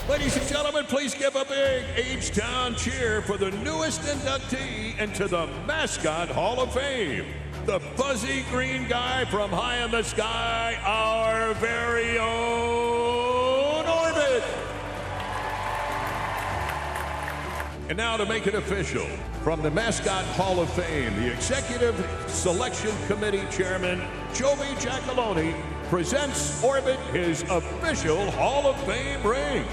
Ladies and gentlemen, please give a big H-Town cheer for the newest inductee into the Mascot Hall of Fame. The fuzzy green guy from high in the sky, our very own Orbit. And now to make it official, from the Mascot Hall of Fame, the Executive Selection Committee Chairman, Joey Giacalone, presents Orbit his official Hall of Fame ring.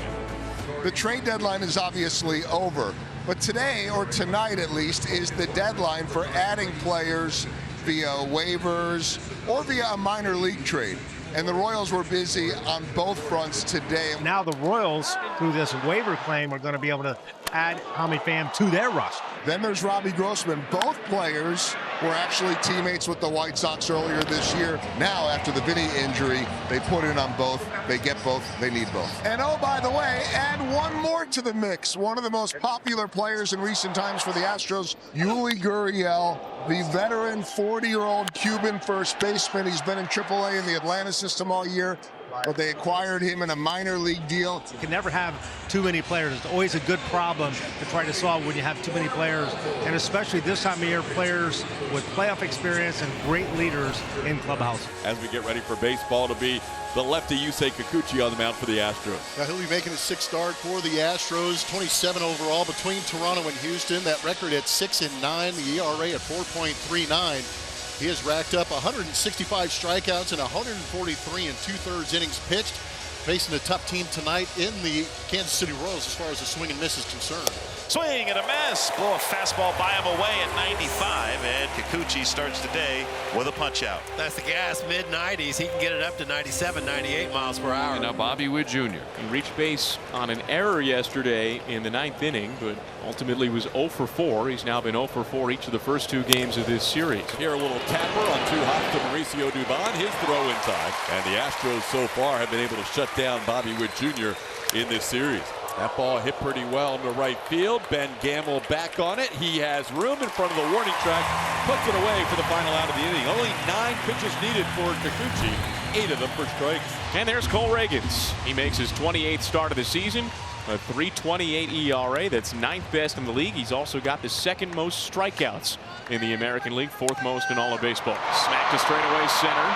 The trade deadline is obviously over, but today, or tonight at least, is the deadline for adding players via waivers or via a minor league trade. And the Royals were busy on both fronts today. Now the Royals, through this waiver claim, are going to be able to add Tommy Pham to their roster. Then there's Robbie Grossman. Both players were actually teammates with the White Sox earlier this year. Now, after the Vinny injury, they put in on both. They get both. They need both. And oh, by the way, add one more to the mix. One of the most popular players in recent times for the Astros, Yuli Gurriel, the veteran 40-year-old Cuban first baseman. He's been in AAA in the Atlanta system all year, but they acquired him in a minor league deal. You can never have too many players. It's always a good problem to try to solve when you have too many players, and especially this time of year, players with playoff experience and great leaders in clubhouse. As we get ready for baseball to be the lefty Yusei Kikuchi on the mound for the Astros. Now he'll be making his sixth start for the Astros. 27 overall between Toronto and Houston. That record at 6-9, the ERA at 4.39. He has racked up 165 strikeouts and 143 2/3 innings pitched, facing a tough team tonight in the Kansas City Royals as far as the swing and miss is concerned. Swing and a miss. Blow a fastball by him away at 95, and Kikuchi starts the day with a punch out. That's the gas, mid-90s. He can get it up to 97, 98 miles per hour. And now Bobby Witt Jr. He reached base on an error yesterday in the 9th inning, but ultimately was 0 for 4. He's now been 0 for 4 each of the first 2 games of this series. Here a little tapper on 2 hops to Mauricio Dubon. His throw in time. And the Astros so far have been able to shut down Bobby Witt Jr. in this series. That ball hit pretty well into right field. Ben Gamble back on it. He has room in front of the warning track. Puts it away for the final out of the inning. Only 9 pitches needed for Kikuchi. 8 of them for strikes. And there's Cole Reagans. He makes his 28th start of the season. A 3.28 ERA. That's 9th best in the league. He's also got the 2nd most strikeouts in the American League. 4th most in all of baseball. Smacked to straightaway center.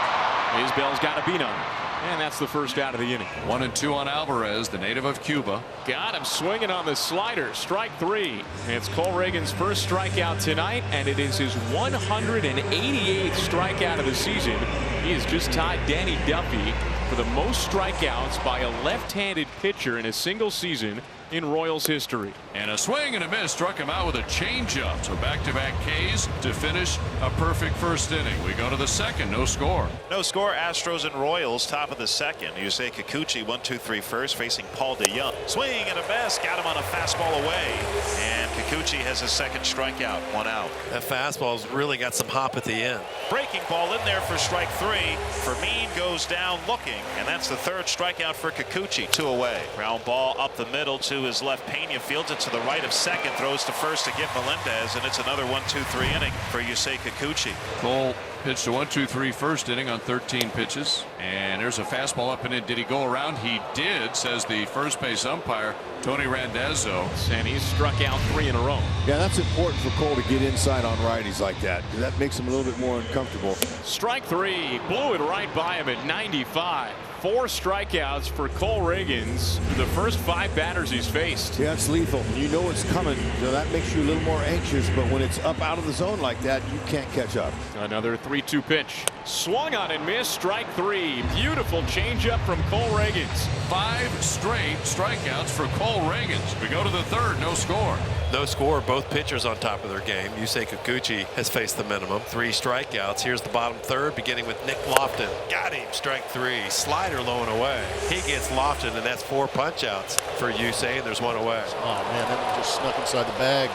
Isbell's got a beat on him. And that's the first out of the inning. 1-2 on Alvarez, the native of Cuba. Got him swinging on the slider. Strike 3. It's Cole Reagans' first strikeout tonight, and it is his 188th strikeout of the season. He has just tied Danny Duffy for the most strikeouts by a left-handed pitcher in a single season in Royals history. And a swing and a miss struck him out with a changeup. So back-to-back Ks to finish a perfect first inning. We go to the 2nd, no score. No score. Astros and Royals, top of the 2nd. Yusei Kikuchi 1-2-3 first, facing Paul DeJong. Swing and a miss. Got him on a fastball away. And Kikuchi has his 2nd strikeout. 1 out. That fastball's really got some hop at the end. Breaking ball in there for strike 3. Vermin goes down looking, and that's the 3rd strikeout for Kikuchi. 2 away. Ground ball up the middle to his left. Pena fields it to the right of 2nd, throws to 1st to get Melendez, and it's another 1-2-3 inning for Yusei Kikuchi. Cole pitched a 1-2-3 first inning on 13 pitches, and there's a fastball up and in. Did he go around? He did, says the first base umpire Tony Randazzo. And he's struck out 3 in a row. Yeah, that's important for Cole to get inside on righties like that. That makes him a little bit more uncomfortable. Strike 3. Blew it right by him at 95. 4 strikeouts for Cole Reagans, the first 5 batters he's faced. Yeah, it's lethal. You know it's coming. So that makes you a little more anxious, but when it's up out of the zone like that, you can't catch up. Another 3-2 pitch. Swung on and missed. Strike 3. Beautiful changeup from Cole Reagans. 5 straight strikeouts for Cole Reagans. We go to the 3rd, no score. No score. Both pitchers on top of their game. Yusei Kikuchi has faced the minimum. 3 strikeouts. Here's the bottom 3rd, beginning with Nick Lofton. Got him. Strike 3. Slider low and away. He gets Lofton, and that's 4 punch-outs for Yusei, and there's 1 away. Oh, man, that one just snuck inside the bag.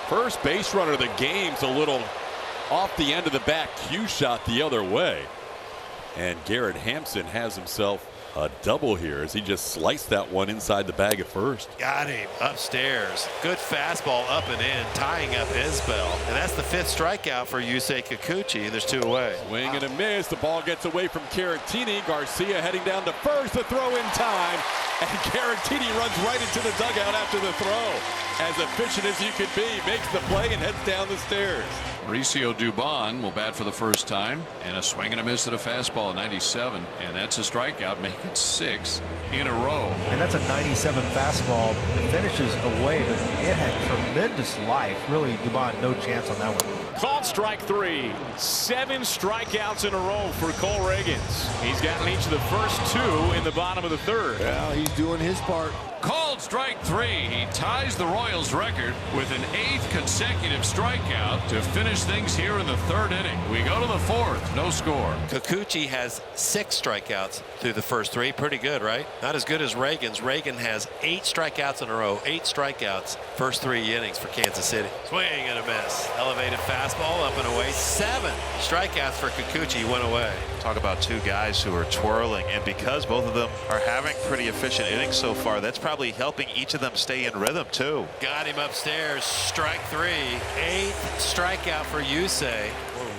First base runner of the game's a little off the end of the back. Cue shot the other way. And Garrett Hampson has himself a double here as he just sliced that one inside the bag at first. Got him upstairs. Good fastball up and in, tying up Isbell. And that's the 5th strikeout for Yusei Kikuchi. There's 2 away. Swing and a miss. The ball gets away from Caratini. Garcia heading down to first. The throw in time. and guaranteed he runs right into the dugout after the throw. As efficient as you could be, makes the play and heads down the stairs. Mauricio Dubon will bat for the first time, and a swing and a miss at a fastball, 97, and that's a strikeout, making 6 in a row. And that's a 97 fastball. It finishes away, but it had tremendous life. Really, Dubon, no chance on that one. Called strike 3. 7 strikeouts in a row for Cole Ragans. He's gotten each of the first 2 in the bottom of the 3rd. Well, he's doing his part. Called strike 3. He ties the Royals record with an 8th consecutive strikeout to finish things here in the 3rd inning. We go to the 4th, no score. Kikuchi has 6 strikeouts through the first 3. Pretty good, right? Not as good as Reagan's. Reagan has 8 strikeouts in a row. 8 strikeouts first 3 innings for Kansas City. Swing and a miss. Elevated fastball up and away. 7 strikeouts for Kikuchi. Went away. Talk about 2 guys who are twirling, and because both of them are having pretty efficient innings so far, that's probably helping each of them stay in rhythm too. Got him upstairs. Strike 3. 8th strikeout for Yusei.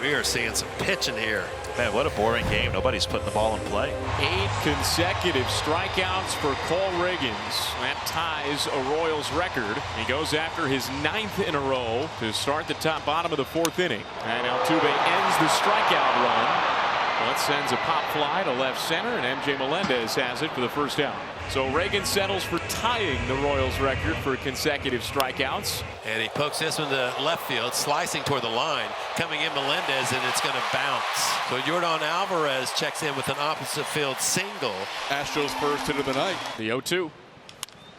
We are seeing some pitching here. Man, what a boring game. Nobody's putting the ball in play. 8 consecutive strikeouts for Cole Ragans. That ties a Royals record. He goes after his 9th in a row to start the top bottom of the 4th inning. And Altuve ends the strikeout run. That sends a pop fly to left center, and MJ Melendez has it for the first out. So Reagan settles for tying the Royals record for consecutive strikeouts. And he pokes this one to left field, slicing toward the line. Coming in Melendez, and it's going to bounce. So Yordan Alvarez checks in with an opposite field single. Astros first hit of the night. The 0-2.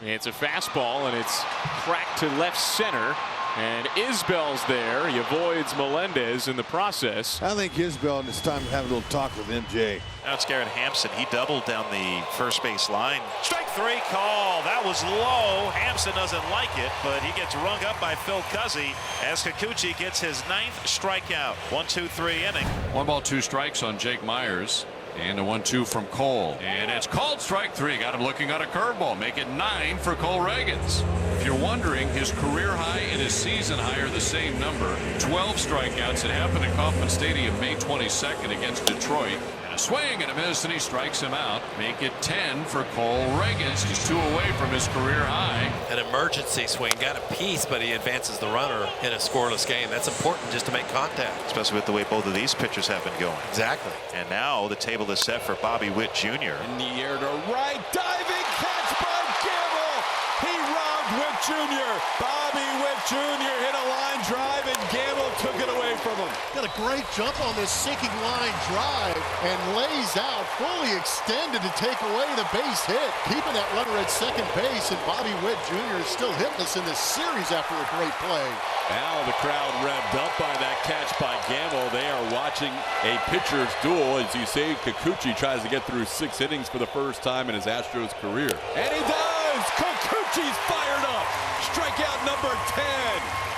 It's a fastball, and it's cracked to left center. And Isbell's there. He avoids Melendez in the process. I think Isbell, and it's time to have a little talk with MJ. Now it's Garrett Hampson. He doubled down the first base line. Strike 3 call. That was low. Hampson doesn't like it, but he gets rung up by Phil Cuzzi as Kikuchi gets his 9th strikeout. 1-2-3 inning. 1 ball, 2 strikes on Jake Myers. And a 1-2 from Cole. And it's called strike 3. Got him looking on a curveball. Make it 9 for Cole Ragans. If you're wondering, his career high and his season high are the same number. 12 strikeouts. It happened at Kauffman Stadium May 22nd against Detroit. And a swing and a miss, and he strikes him out. Make it 10 for Cole Ragans. He's 2 away from his career high. An emergency swing. Got a piece, but he advances the runner in a scoreless game. That's important just to make contact. Especially with the way both of these pitchers have been going. Exactly. And now the table is set for Bobby Witt Jr. In the air to right, diving catch by Gamble. He robbed Witt Jr. Bobby Witt Jr. hit a line drive, and Gamble took it away from him. Got a great jump on this sinking line drive and lays out fully extended to take away the base hit, keeping that runner at second base. And Bobby Witt Jr. is still hitless in this series after a great play. Now the crowd revved up by that catch by Gamble. They are watching a pitcher's duel. As you say, Kikuchi tries to get through 6 innings for the first time in his Astros career. And he does! Kikuchi's fired up! Strikeout number 10.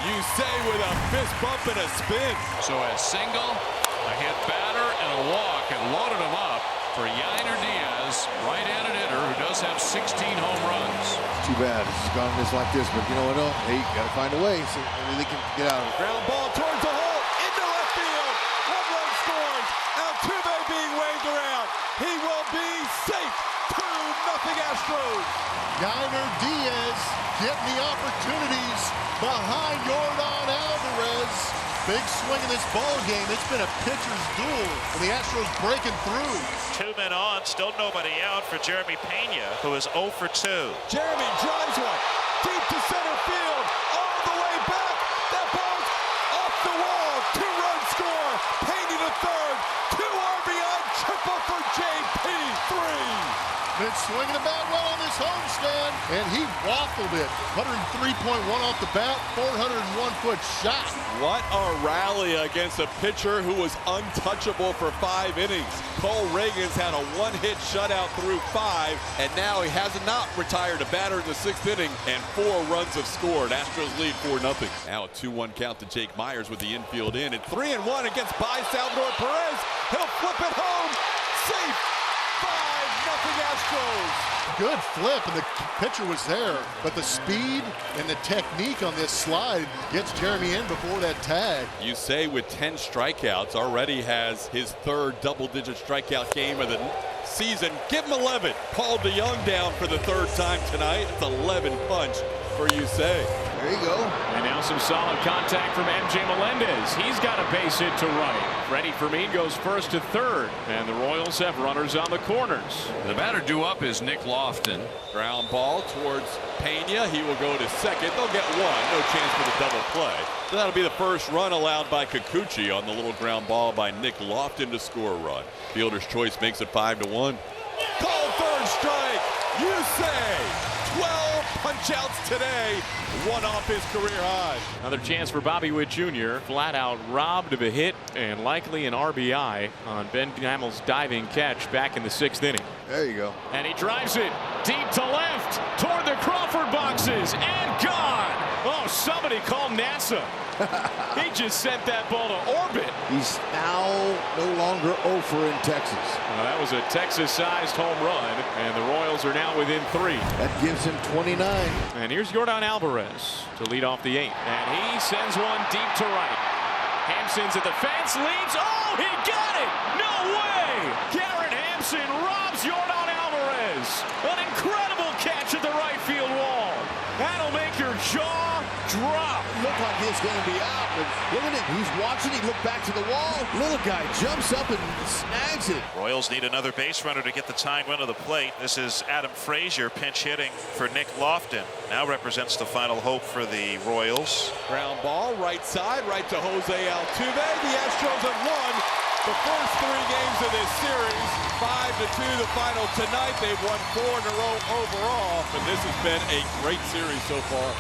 You say with a fist bump and a spin. So a single, a hit batter, and a walk, and loaded him up for Yainer Diaz, right-handed hitter who does have 16 home runs. Too bad it's gone this like this, but you know what? Hey, got to find a way so maybe they can get out of it. Ground ball towards the hole, into left field. 1 run scores. Altuve being waved around. He will be safe. 2-0 Astros. Yainer Diaz getting the opportunities behind Yordan Alvarez. Big swing in this ball game. It's been a pitcher's duel, and the Astros breaking through. 2 men on, still nobody out for Jeremy Pena, who is 0 for 2. Jeremy drives one deep to center field, all the way back. That ball's off the wall. 2-run score. Pena to third. 2 RBI triple for JP. 3. Been swinging about well on this homestand, and he waffled it. 103.1 off the bat, 401-foot shot. What a rally against a pitcher who was untouchable for 5 innings. Cole Ragans had a 1-hit shutout through 5, and now he has not retired. A batter in the 6th inning, and 4 runs have scored. Astros lead 4-0. Now a 2-1 count to Jake Myers with the infield in, and 3-1 against by Salvador Perez. He'll flip it home. Safe. 5-0 Astros. Good flip, and the pitcher was there, but the speed and the technique on this slide gets Jeremy in before that tag. You say with 10 strikeouts, already has his 3rd double-digit strikeout game of the season. Give him 11. Paul DeYoung down for the third time tonight. It's 11 punch for Yusei. There you go. And now some solid contact from MJ Melendez. He's got a base hit to right. Freddie Fermin goes first to third. And the Royals have runners on the corners. The batter due up is Nick Lofton. Ground ball towards Pena. He will go to second. They'll get one. No chance for the double play. So that'll be the first run allowed by Kikuchi on the little ground ball by Nick Lofton to score a run. Fielder's choice makes it 5-1. Call third strike. Yusei. 12 punch-outs today, one off his career high. Another chance for Bobby Witt Jr. Flat out robbed of a hit and likely an RBI on Ben Gamel's diving catch back in the 6th inning. There you go. And he drives it deep to left toward the Crawford boxes and gone. Oh, somebody call NASA. He just sent that ball to orbit. He's now no longer 0 in Texas. Well, that was a Texas-sized home run, and the Royals are now within 3. That gives him 29. And here's Yordan Alvarez to lead off the 8th. And he sends one deep to right. Hampson's at the fence, leaps. Oh, he got it! No way! Garrett Hampson robs Yordan Alvarez. An incredible catch at the right field wall. That'll make your jaw drop. Looked like he was going to be out, but look at him. He's watching. He looked back to the wall. Little guy jumps up and snags it. Royals need another base runner to get the tying run to the plate. This is Adam Frazier pinch hitting for Nick Lofton. Now represents the final hope for the Royals. Ground ball, right side, right to Jose Altuve. The Astros have won the first 3 games of this series. 5-2 the final tonight. They've won 4 in a row overall, but this has been a great series so far.